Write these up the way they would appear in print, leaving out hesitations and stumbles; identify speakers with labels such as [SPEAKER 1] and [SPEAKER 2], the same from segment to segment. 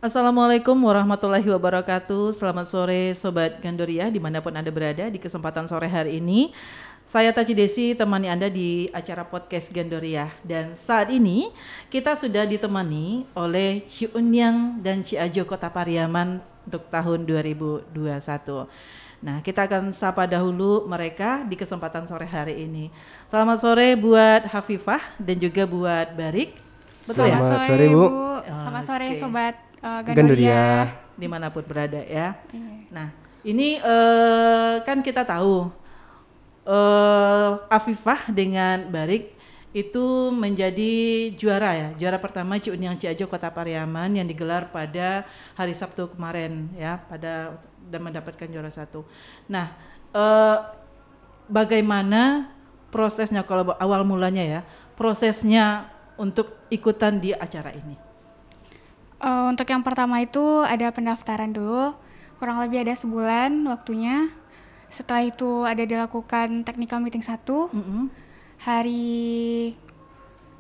[SPEAKER 1] Assalamualaikum warahmatullahi wabarakatuh. Selamat sore Sobat Gandoria dimanapun Anda berada di kesempatan sore hari ini. Saya Taci Desi temani Anda di acara podcast Gandoria. Dan saat ini kita sudah ditemani oleh Ci Unyang dan Ci Ajo Kota Pariaman untuk tahun 2021. Nah, kita akan sapa dahulu mereka di kesempatan sore hari ini. Selamat sore buat Hafifah dan juga buat Barik. Betul ya?
[SPEAKER 2] Selamat sore Bu.
[SPEAKER 3] Selamat sore Sobat
[SPEAKER 2] Gandoria.
[SPEAKER 1] Dimanapun berada ya. Nah, ini kan kita tahu Afifah dengan Barik itu menjadi juara ya, juara pertama Ci Unyang Ci Ajo Kota Pariaman yang digelar pada hari Sabtu kemarin ya, dan mendapatkan juara 1. Nah, bagaimana prosesnya kalau awal mulanya ya, prosesnya untuk ikutan di acara ini?
[SPEAKER 3] Untuk yang pertama itu ada pendaftaran dulu, kurang lebih ada sebulan waktunya. Setelah itu ada dilakukan technical meeting 1 hari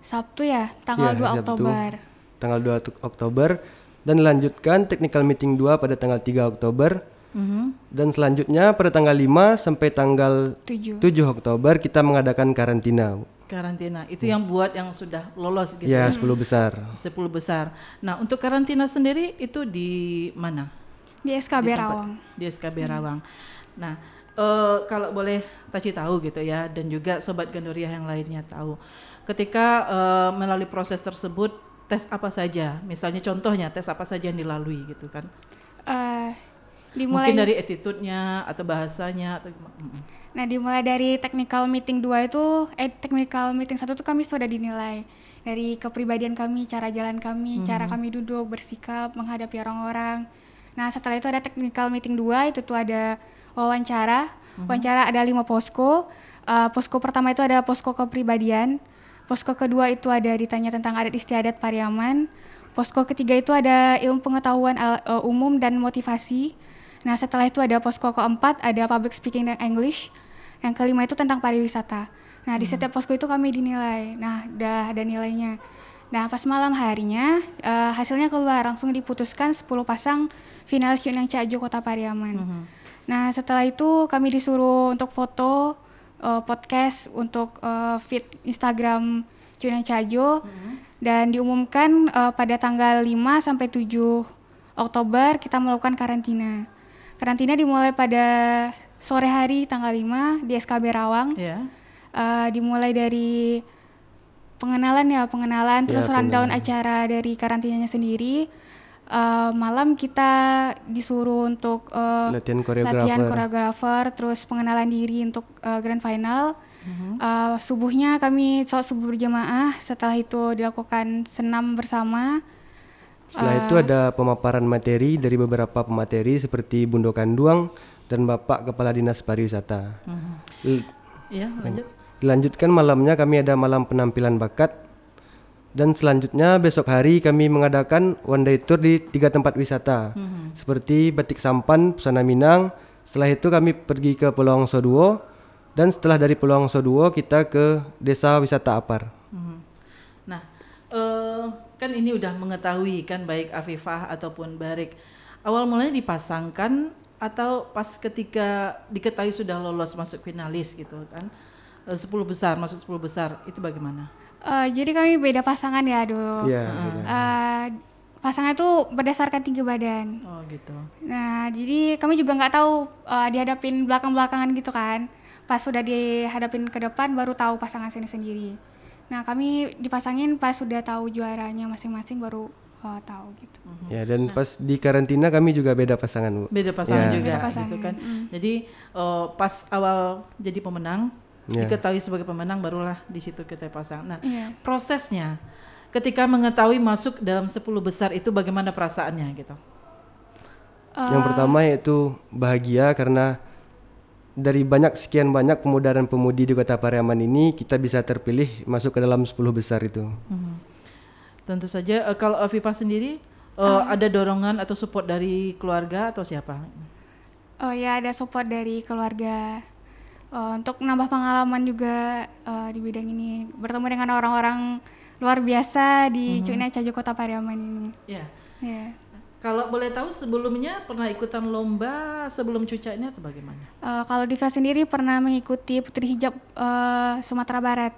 [SPEAKER 3] Sabtu ya, tanggal 2 Oktober.
[SPEAKER 2] Tanggal 2 Oktober dan dilanjutkan technical meeting 2 pada tanggal 3 Oktober. Dan selanjutnya pada tanggal 5 sampai tanggal 7 Oktober kita mengadakan karantina.
[SPEAKER 1] Karantina, itu yang buat yang sudah lolos gitu
[SPEAKER 2] ya? 10 besar.
[SPEAKER 1] 10 besar. Nah, untuk karantina sendiri itu di mana?
[SPEAKER 3] Di SKB Rawang.
[SPEAKER 1] Di SKB Rawang. Nah, kalau boleh Taci tahu gitu ya, dan juga Sobat Gandoria yang lainnya tahu. Ketika melalui proses tersebut, tes apa saja? Misalnya contohnya, tes apa saja yang dilalui gitu kan? Mungkin dari attitude-nya atau bahasanya atau
[SPEAKER 3] Nah, dimulai dari technical meeting 2 itu technical meeting 1 itu kami sudah dinilai dari kepribadian kami, cara jalan kami, cara kami duduk, bersikap, menghadapi orang-orang. Nah, setelah itu ada technical meeting 2 itu tuh ada wawancara. Wawancara ada 5 posko. Posko pertama itu ada posko kepribadian. Posko kedua itu ada ditanya tentang adat istiadat Pariaman. Posko ketiga itu ada ilmu pengetahuan umum dan motivasi. Nah, setelah itu ada posko keempat ada public speaking dan English. Yang kelima itu tentang pariwisata. Nah, di setiap posko itu kami dinilai. Nah, udah ada nilainya. Nah, pas malam harinya hasilnya keluar, langsung diputuskan 10 pasang finalis Ci Unyang Ci Ajo Kota Pariaman. Nah, setelah itu kami disuruh untuk foto, podcast, untuk feed Instagram Ci Unyang Ci Ajo. Dan diumumkan pada tanggal 5 sampai 7 Oktober kita melakukan karantina. Karantina dimulai pada sore hari tanggal 5 di SKB Rawang. Dimulai dari pengenalan terus rundown acara dari karantinanya sendiri. Malam kita disuruh untuk latihan koreografer, terus pengenalan diri untuk grand final. Subuhnya kami sholat subuh berjamaah, setelah itu dilakukan senam bersama.
[SPEAKER 2] Setelah itu ada pemaparan materi dari beberapa pemateri seperti Bundo Kanduang dan Bapak Kepala Dinas Pariwisata.
[SPEAKER 1] Lanjut.
[SPEAKER 2] Dilanjutkan malamnya kami ada malam penampilan bakat. Dan selanjutnya besok hari kami mengadakan one day tour di 3 tempat wisata. Seperti Batik Sampan, Pesona Minang. Setelah itu kami pergi ke Pulau Angsoduo. Dan setelah dari Pulau Angsoduo kita ke Desa Wisata Apar.
[SPEAKER 1] Nah, kan ini udah mengetahui kan baik Afifah ataupun Barik. Awal mulanya dipasangkan atau pas ketika diketahui sudah lolos masuk finalis gitu kan? 10 besar, masuk 10 besar, itu bagaimana?
[SPEAKER 3] Jadi kami beda pasangan ya dulu. Pasangan itu berdasarkan tinggi badan.
[SPEAKER 1] Oh gitu.
[SPEAKER 3] Nah, jadi kami juga nggak tahu dihadapin belakang-belakangan gitu kan. Pas sudah dihadapin ke depan baru tahu pasangan sendiri. Nah, kami dipasangin pas sudah tahu juaranya masing-masing baru tahu gitu.
[SPEAKER 2] Ya, dan pas di karantina kami juga beda pasangan, Bu.
[SPEAKER 1] Beda pasangan juga
[SPEAKER 3] beda pasangan.
[SPEAKER 1] gitu kan. Jadi pas awal jadi pemenang, diketahui sebagai pemenang barulah di situ kita pasang. Nah, prosesnya ketika mengetahui masuk dalam 10 besar itu bagaimana perasaannya gitu?
[SPEAKER 2] Yang pertama yaitu bahagia karena dari sekian banyak pemuda dan pemudi di Kota Pariaman ini kita bisa terpilih masuk ke dalam 10 besar itu.
[SPEAKER 1] Tentu saja kalau Afifah sendiri ada dorongan atau support dari keluarga atau siapa?
[SPEAKER 3] Oh ya, ada support dari keluarga. Untuk menambah pengalaman juga di bidang ini, bertemu dengan orang-orang luar biasa di Ci Unyang Ci Ajo Kota Pariaman ini.
[SPEAKER 1] Kalau boleh tahu sebelumnya pernah ikutan lomba sebelum Cuca ini atau bagaimana?
[SPEAKER 3] Kalau Diva sendiri pernah mengikuti Putri Hijab Sumatera Barat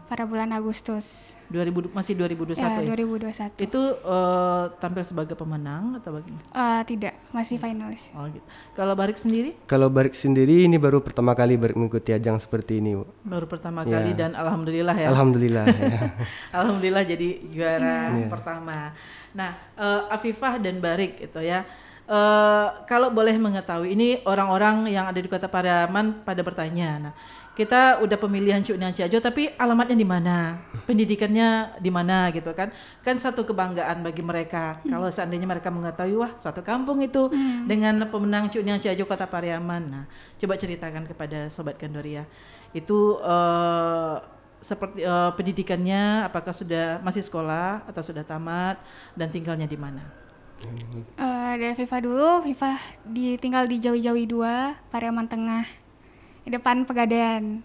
[SPEAKER 3] pada bulan Agustus.
[SPEAKER 1] Masih 2021
[SPEAKER 3] Ya,
[SPEAKER 1] ya?
[SPEAKER 3] 2021.
[SPEAKER 1] Itu tampil sebagai pemenang atau bagaimana?
[SPEAKER 3] Tidak, masih finalis.
[SPEAKER 1] Oh gitu. Kalau Barik sendiri?
[SPEAKER 2] Kalau Barik sendiri ini baru pertama kali Barik mengikuti ajang seperti ini, Bu.
[SPEAKER 1] Baru pertama
[SPEAKER 2] Ya.
[SPEAKER 1] kali dan alhamdulillah ya.
[SPEAKER 2] Alhamdulillah. Ya.
[SPEAKER 1] Alhamdulillah jadi juara pertama. Nah, Afifah dan Barik itu ya. Kalau boleh mengetahui, ini orang-orang yang ada di Kota Pariaman pada bertanya. Nah, kita udah pemilihan Cuk Niang Ciajo, tapi alamatnya di mana? Pendidikannya di mana gitu kan? Kan satu kebanggaan bagi mereka. Kalau seandainya mereka mengetahui, wah satu kampung itu dengan pemenang Cuk Niang Ciajo Kota Pariaman. Nah, coba ceritakan kepada Sobat Gandoria. Itu seperti pendidikannya, apakah masih sekolah atau sudah tamat dan tinggalnya di mana?
[SPEAKER 3] Dari Viva dulu, Viva tinggal di Jawi-Jawi 2, Pariaman Tengah, di depan Pegadaian.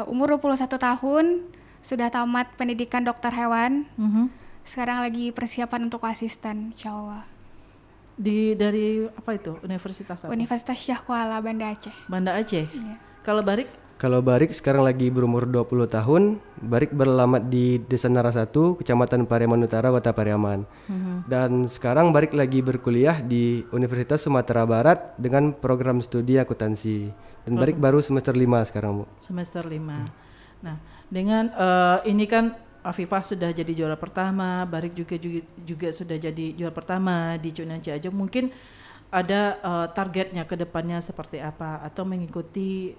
[SPEAKER 3] Umur 21 tahun, sudah tamat pendidikan dokter hewan. Sekarang lagi persiapan untuk asisten, insya Allah.
[SPEAKER 1] Dari apa itu? Universitas apa?
[SPEAKER 3] Universitas Syah Kuala, Banda Aceh.
[SPEAKER 1] Banda Aceh.
[SPEAKER 3] Iya.
[SPEAKER 1] Kalau Barik?
[SPEAKER 2] Kalau Barik sekarang lagi berumur 20 tahun. Barik beralamat di Desa Nara 1, Kecamatan Pariaman Utara, Kota Pariaman. Dan sekarang Barik lagi berkuliah di Universitas Sumatera Barat dengan program studi akuntansi. Dan Barik baru semester 5 sekarang, Bu.
[SPEAKER 1] Semester 5. Nah, dengan ini kan Afifah sudah jadi juara pertama, Barik juga sudah jadi juara pertama di Cuk Niang Ciajo. Mungkin ada targetnya ke depannya seperti apa, atau mengikuti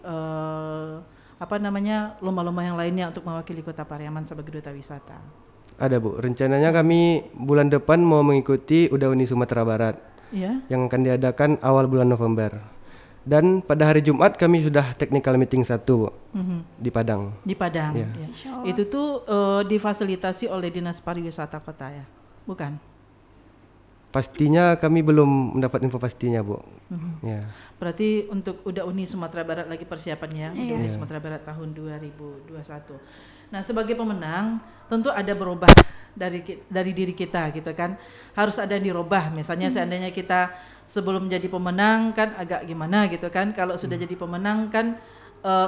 [SPEAKER 1] lomba-lomba yang lainnya untuk mewakili Kota Pariaman sebagai duta wisata?
[SPEAKER 2] Ada, Bu. Rencananya kami bulan depan mau mengikuti Udauni Sumatera Barat.
[SPEAKER 1] Iya.
[SPEAKER 2] Yang akan diadakan awal bulan November. Dan pada hari Jumat kami sudah technical meeting 1, Bu, di Padang.
[SPEAKER 1] Di Padang.
[SPEAKER 2] Ya.
[SPEAKER 1] Ya.
[SPEAKER 3] Insya Allah.
[SPEAKER 1] Itu tuh difasilitasi oleh Dinas Pariwisata Kota ya, bukan?
[SPEAKER 2] Pastinya kami belum mendapat info pastinya, Bu. Ya.
[SPEAKER 1] Berarti untuk Udauni Sumatera Barat lagi persiapannya,
[SPEAKER 3] Iya.
[SPEAKER 1] Udauni Sumatera Barat tahun 2021. Nah, sebagai pemenang tentu ada berubah dari diri kita gitu kan. Harus ada yang dirubah. Misalnya seandainya kita sebelum jadi pemenang kan agak gimana gitu kan. Kalau sudah jadi pemenang kan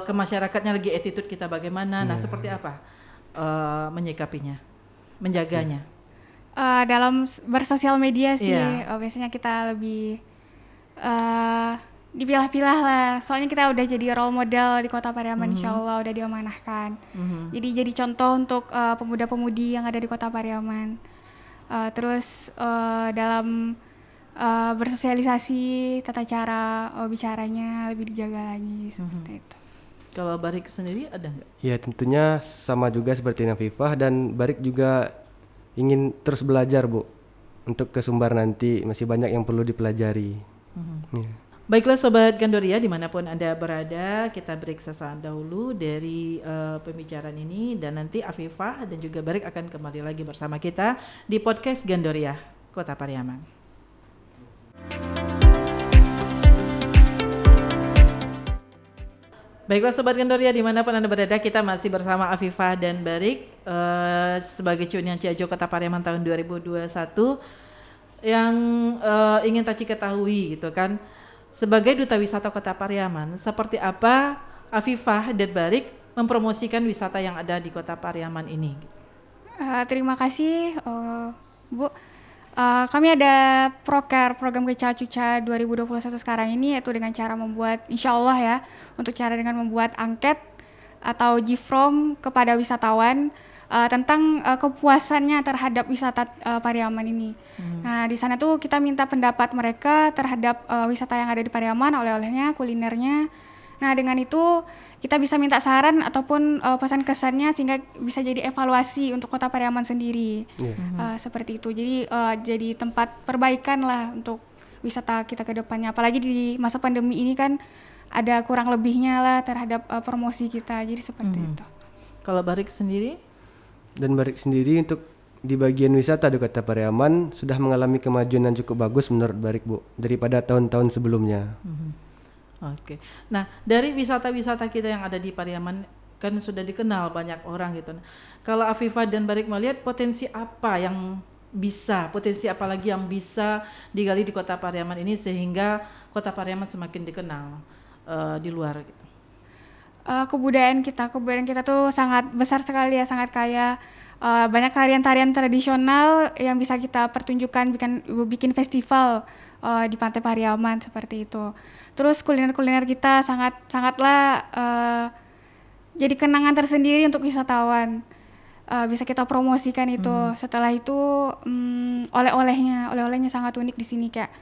[SPEAKER 1] ke masyarakatnya lagi attitude kita bagaimana. Nah, seperti apa menyikapinya, menjaganya?
[SPEAKER 3] Dalam bersosial media sih,
[SPEAKER 1] Iya.
[SPEAKER 3] biasanya kita lebih dipilah-pilah lah. Soalnya kita udah jadi role model di Kota Pariaman, insya Allah udah diamanahkan. Jadi contoh untuk pemuda-pemudi yang ada di Kota Pariaman. Terus dalam bersosialisasi, tata cara bicaranya lebih dijaga lagi seperti itu.
[SPEAKER 1] Kalau Barik sendiri ada nggak?
[SPEAKER 2] Ya, tentunya sama juga seperti Nafifah, dan Barik juga ingin terus belajar, Bu. Untuk ke Sumbar nanti masih banyak yang perlu dipelajari. Ya.
[SPEAKER 1] Baiklah Sobat Gandoria, dimanapun Anda berada, kita break sesaat dahulu dari pembicaraan ini, dan nanti Afifah dan juga Barik akan kembali lagi bersama kita di podcast Gandoria Kota Pariaman. Baiklah Sobat Gandoria, dimanapun Anda berada, kita masih bersama Afifah dan Barik sebagai Cuk Niang Ciajo Kota Pariaman tahun 2021. Yang ingin Taci ketahui gitu kan, sebagai duta wisata Kota Pariaman, seperti apa Afifah dan Barik mempromosikan wisata yang ada di Kota Pariaman ini?
[SPEAKER 3] Terima kasih, Bu. Kami ada program Keca Cuca 2021 sekarang ini, yaitu dengan cara membuat, insya Allah ya, dengan membuat angket atau G-From kepada wisatawan tentang kepuasannya terhadap wisata Pariaman ini. Nah, di sana tuh kita minta pendapat mereka terhadap wisata yang ada di Pariaman, oleh-olehnya, kulinernya. Nah, dengan itu kita bisa minta saran ataupun pesan kesannya sehingga bisa jadi evaluasi untuk Kota Pariaman sendiri. Seperti itu. Jadi tempat perbaikan lah untuk wisata kita ke depannya. Apalagi di masa pandemi ini kan ada kurang lebihnya lah terhadap promosi kita. Jadi seperti itu.
[SPEAKER 1] Kalau Barik sendiri?
[SPEAKER 2] Dan Barik sendiri untuk di bagian wisata di Kota Pariaman sudah mengalami kemajuan yang cukup bagus menurut Barik, Bu, daripada tahun-tahun sebelumnya.
[SPEAKER 1] Oke. Nah, dari wisata-wisata kita yang ada di Pariaman kan sudah dikenal banyak orang gitu. Kalau Afifah dan Barik melihat potensi apa yang potensi apa lagi yang bisa digali di Kota Pariaman ini sehingga Kota Pariaman semakin dikenal di luar gitu.
[SPEAKER 3] Kebudayaan kita tuh sangat besar sekali ya, sangat kaya. Banyak tarian-tarian tradisional yang bisa kita pertunjukkan, bikin festival di Pantai Pariaman seperti itu. Terus kuliner-kuliner kita sangatlah jadi kenangan tersendiri untuk wisatawan. Bisa kita promosikan itu. Setelah itu oleh-olehnya sangat unik di sini, kayak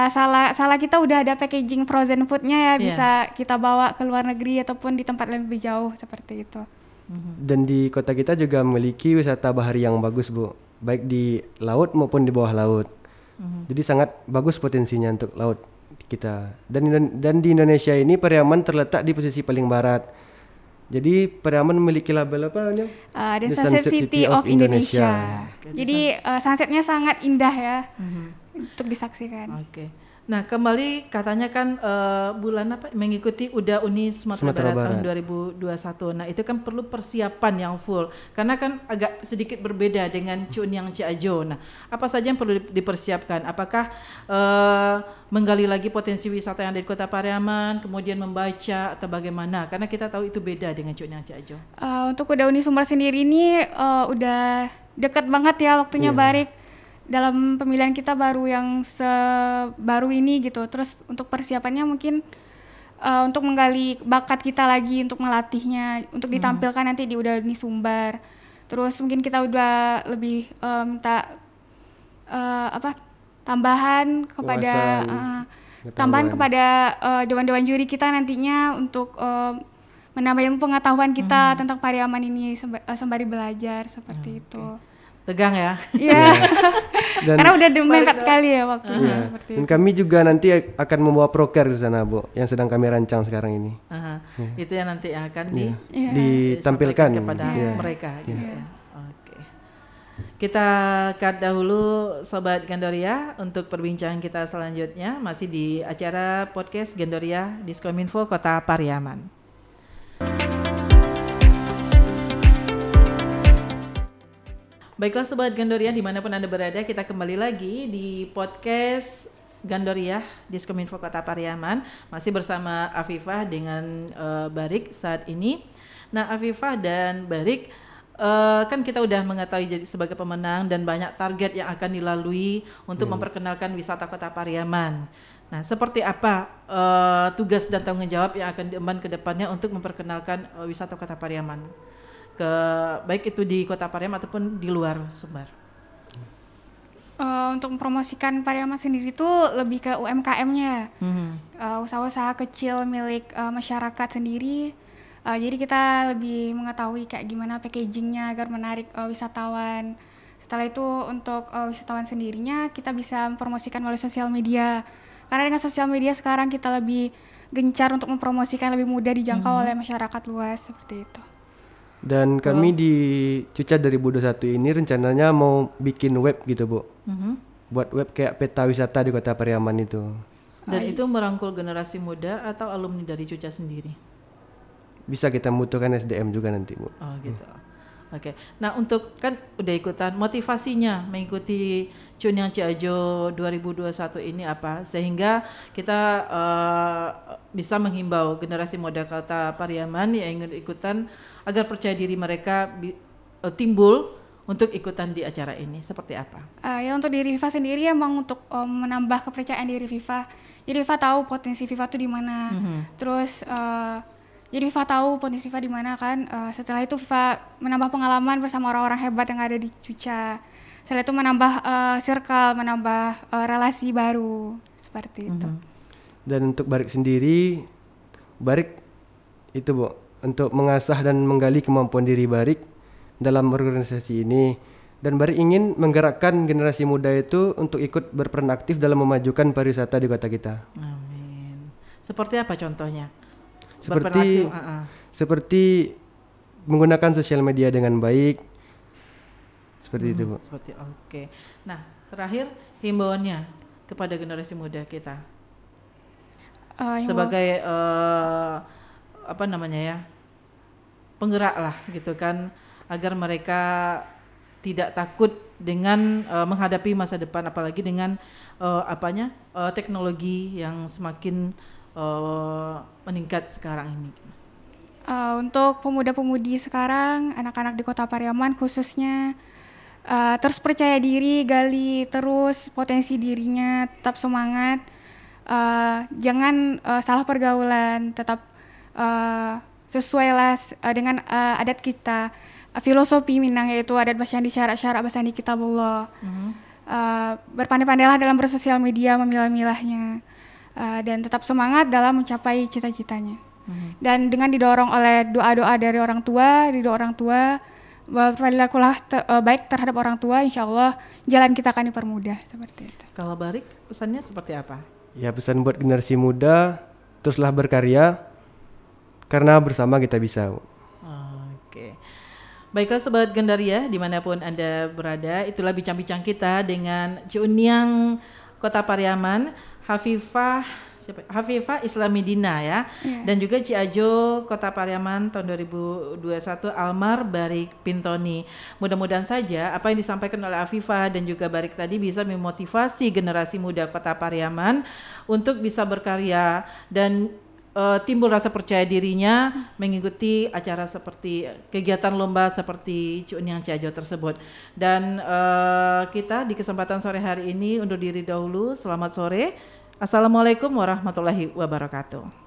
[SPEAKER 3] salah kita udah ada packaging frozen foodnya ya, bisa kita bawa ke luar negeri ataupun di tempat lebih jauh seperti itu.
[SPEAKER 2] Dan di kota kita juga memiliki wisata bahari yang bagus, Bu, baik di laut maupun di bawah laut. Jadi sangat bagus potensinya untuk laut kita. Dan di Indonesia ini Pariaman terletak di posisi paling barat. Jadi Pariaman memiliki label apa namanya?
[SPEAKER 3] The Sunset City of Indonesia. Jadi sunsetnya sangat indah ya untuk disaksikan.
[SPEAKER 1] Oke. Nah, kembali katanya kan bulan apa mengikuti UDA Uni Sumatera Barat tahun 2021. Nah, itu kan perlu persiapan yang full karena kan agak sedikit berbeda dengan Cuniang Ciajo. Nah, apa saja yang perlu dipersiapkan? Apakah menggali lagi potensi wisata yang ada di Kota Pariaman, kemudian membaca atau bagaimana? Karena kita tahu itu beda dengan Cuniang Ciajo.
[SPEAKER 3] Untuk UDA Uni Sumber sendiri ini udah dekat banget ya waktunya, Barik. Dalam pemilihan kita baru yang baru ini gitu. Terus untuk persiapannya mungkin untuk menggali bakat kita lagi, untuk melatihnya, untuk ditampilkan nanti di UDA Uni Sumbar. Terus mungkin kita udah lebih minta tambahan kepada dewan-dewan juri kita nantinya untuk menambah pengetahuan kita tentang Pariaman ini sembari belajar seperti itu.
[SPEAKER 1] Tegang ya?
[SPEAKER 3] Iya. Karena udah mepet kali ya waktunya.
[SPEAKER 2] Dan kami juga nanti akan membawa proker di sana, Bu, yang sedang kami rancang sekarang ini.
[SPEAKER 1] Itu yang nanti akan
[SPEAKER 2] ditampilkan
[SPEAKER 1] kepada mereka. Gitu ya. Oke. Kita cut dahulu Sobat Gandoria untuk perbincangan kita selanjutnya masih di acara podcast Gandoria Diskominfo Kota Pariaman. Baiklah Sobat Gandoria, dimanapun Anda berada, kita kembali lagi di podcast Gandoria Diskominfo Kota Pariaman. Masih bersama Afifah dengan Barik saat ini. Nah, Afifah dan Barik, kan kita udah mengetahui jadi sebagai pemenang dan banyak target yang akan dilalui untuk memperkenalkan wisata Kota Pariaman. Nah, seperti apa tugas dan tanggung jawab yang akan diemban ke depannya untuk memperkenalkan wisata Kota Pariaman? Baik itu di Kota Pariaman ataupun di luar Sumbar.
[SPEAKER 3] Untuk mempromosikan Pariaman sendiri itu lebih ke UMKM-nya, usaha-usaha kecil milik masyarakat sendiri. Jadi kita lebih mengetahui kayak gimana packagingnya agar menarik wisatawan. Setelah itu untuk wisatawan sendirinya kita bisa mempromosikan melalui sosial media. Karena dengan sosial media sekarang kita lebih gencar untuk mempromosikan, lebih mudah dijangkau oleh masyarakat luas seperti itu.
[SPEAKER 2] Dan kami di Cuca 2021 ini rencananya mau bikin web gitu, Bu. Buat web kayak peta wisata di Kota Pariaman itu.
[SPEAKER 1] Dan itu merangkul generasi muda atau alumni dari Cuca sendiri?
[SPEAKER 2] Bisa kita membutuhkan SDM juga nanti, Bu.
[SPEAKER 1] Oh gitu. Oke. Nah, untuk kan udah ikutan, motivasinya mengikuti Cuniang Ciajo 2021 ini apa? Sehingga kita bisa menghimbau generasi muda Kota Pariaman yang ingin ikutan agar percaya diri mereka timbul untuk ikutan di acara ini. Seperti apa?
[SPEAKER 3] Ya untuk diri FIFA sendiri emang untuk menambah kepercayaan diri FIFA. Jadi FIFA tahu potensi FIFA tuh di mana. Terus jadi FIFA tahu potensi FIFA di mana kan. Setelah itu FIFA menambah pengalaman bersama orang-orang hebat yang ada di Cuca. Setelah itu menambah circle, menambah relasi baru seperti itu.
[SPEAKER 2] Dan untuk Barik sendiri, Barik itu, Bu, untuk mengasah dan menggali kemampuan diri Barik dalam organisasi ini. Dan Barik ingin menggerakkan generasi muda itu untuk ikut berperan aktif dalam memajukan pariwisata di kota kita.
[SPEAKER 1] Amin. Seperti apa contohnya?
[SPEAKER 2] Seperti menggunakan sosial media dengan baik. Seperti itu, Bu.
[SPEAKER 1] Oke. Nah, terakhir himbauannya kepada generasi muda kita. Sebagai penggerak lah gitu kan, agar mereka tidak takut dengan menghadapi masa depan, apalagi dengan teknologi yang semakin meningkat sekarang ini.
[SPEAKER 3] Untuk pemuda-pemudi sekarang, anak-anak di Kota Pariaman khususnya, terus percaya diri, gali terus potensi dirinya, tetap semangat, jangan salah pergaulan, tetap sesuailah dengan adat kita, filosofi Minang, yaitu adat basyandi syarak-syarak basandi kitabullah. Berpandai-pandailah dalam bersosial media, memilah-milahnya, dan tetap semangat dalam mencapai cita-citanya. Dan dengan didorong oleh doa-doa dari orang tua, berperilakulah baik terhadap orang tua, insya Allah jalan kita akan dipermudah, seperti itu.
[SPEAKER 1] Kalau Barik, pesannya seperti apa?
[SPEAKER 2] Ya, pesan buat generasi muda, teruslah berkarya, karena bersama kita bisa.
[SPEAKER 1] Oke. Baiklah Sobat Gandaria, dimanapun Anda berada, itulah bincang-bincang kita dengan Ciuniang Kota Pariaman, Hafifah Islamidina ya, dan juga Ciajo Kota Pariaman tahun 2021 Almar Barik Pintoni. Mudah-mudahan saja apa yang disampaikan oleh Hafifah dan juga Barik tadi bisa memotivasi generasi muda Kota Pariaman untuk bisa berkarya dan timbul rasa percaya dirinya mengikuti acara seperti kegiatan lomba seperti Ciuniang Ciajo tersebut. Dan kita di kesempatan sore hari ini undur diri dahulu. Selamat sore. Assalamualaikum warahmatullahi wabarakatuh.